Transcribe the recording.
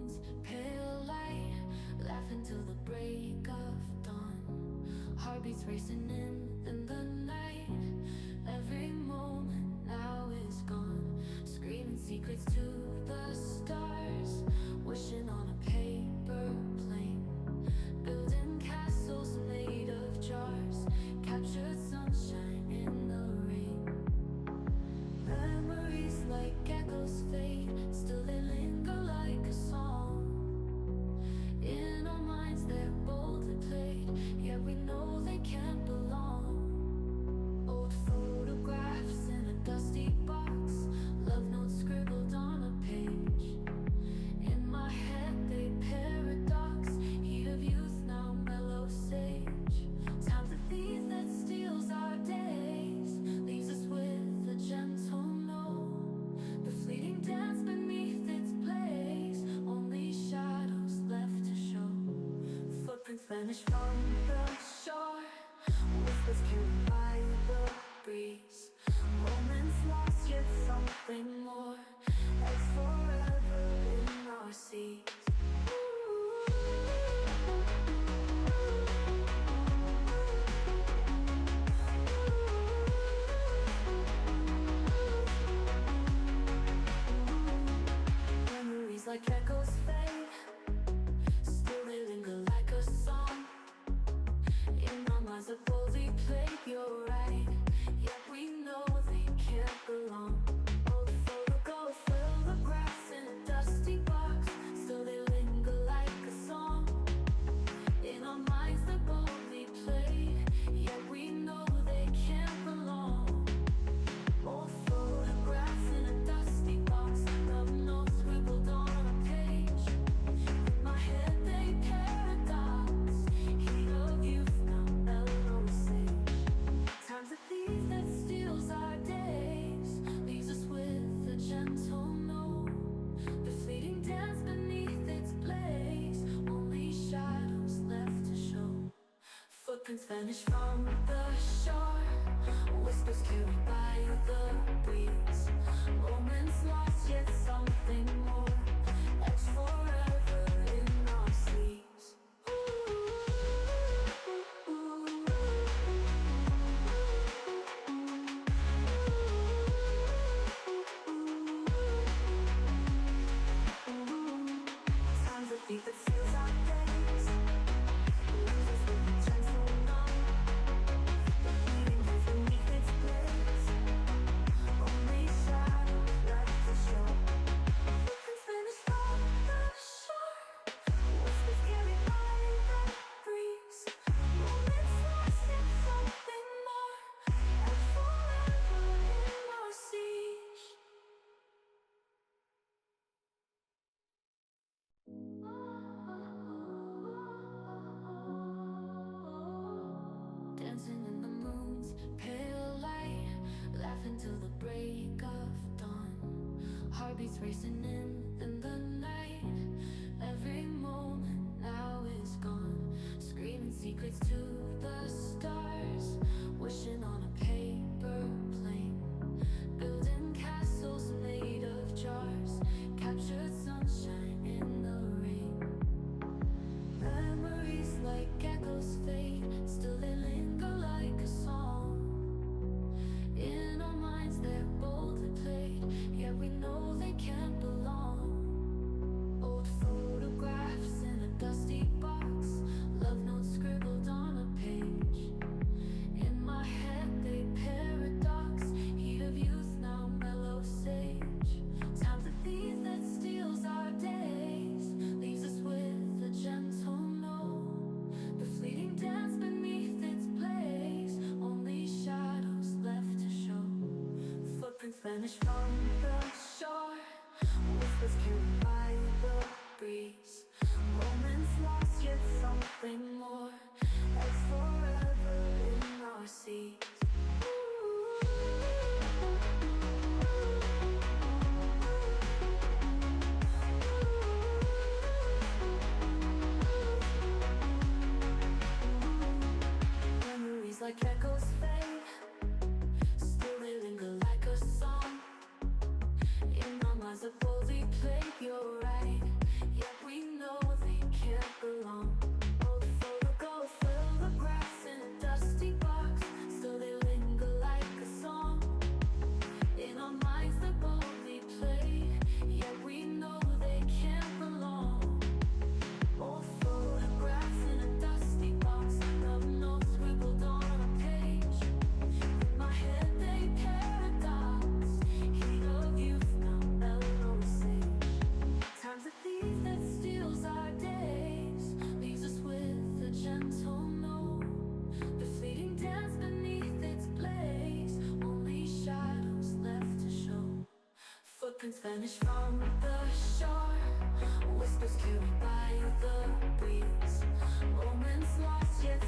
moon's pale light, laughing till the break of dawn. Heartbeats racing in the night. Every moment now is gone. Screaming secrets to the stars, wishing on a paper plane. Building castles made of jars, captured sunshine in the rain. Memories like echoes fade, still they linger like a song. In our minds they're boldly played, yet we know they can't belong. Old photographs in a dusty box, love notes scribbled on a page. In my head they paradox, heat of youth now mellow sage. Time's a thief that steals our days, leaves us with a gentle note. The fleeting dance beneath its blaze, only shadows left to show. Footprints vanish from the shore, whispers carried by the breeze. Moments lost, yet something more, as forever in our seas. Memories like echoes fade, still they linger like a song. In our minds that boldly played, you're right, yet we know they can't belong. Old photographs in a dusty box, still they linger like a song. In our minds that boldly played, yet we know they can't belong. Old photographs in a dusty box, love notes scribbled on a page. In my head they paradox, heat of youth now mellow sage. Time's a thief that steals our days, leaves us with a gentle note. The fleeting dance beneath its blaze, only shadows left to show. Footprints vanish from the shore, whispers carried by the breeze. Moments lost, yet something more, etched forever in our sleeves. Time's a beat that seals our days, leaves us with a gentle numb. The fleeting days beneath its blaze, only shadows left to show. Footprints vanish from the shore, whispers carried by the breeze. Moments lost, yet something more, etched forever in our siege. Dancing in the moon's pale light, laughing till the break of dawn. Heartbeats racing in the night. Every moment now is gone. Screaming secrets to the stars, wishing on a paper plane. Building castles made of jars, captured sunshine in the rain. Memories like echoes fade, still they linger like a song. In our minds they're boldly played, yet we know they can't belong. Old photographs in a dusty box, love notes scribbled on a page. In my head they paradox, heat of youth now mellow sage. Time's a thief that steals our days, leaves us with a gentle note. The fleeting dance beneath its blaze, only shadows left to show. Footprints vanish from the shore, whispers carried by the breeze. Moments lost, yet something more, etched forever in our seas. Memories like echoes fade, still they linger like a song. In our minds that boldly played, you're right, yet we Footprints vanish from the shore, whispers carried by the breeze. Moments lost yet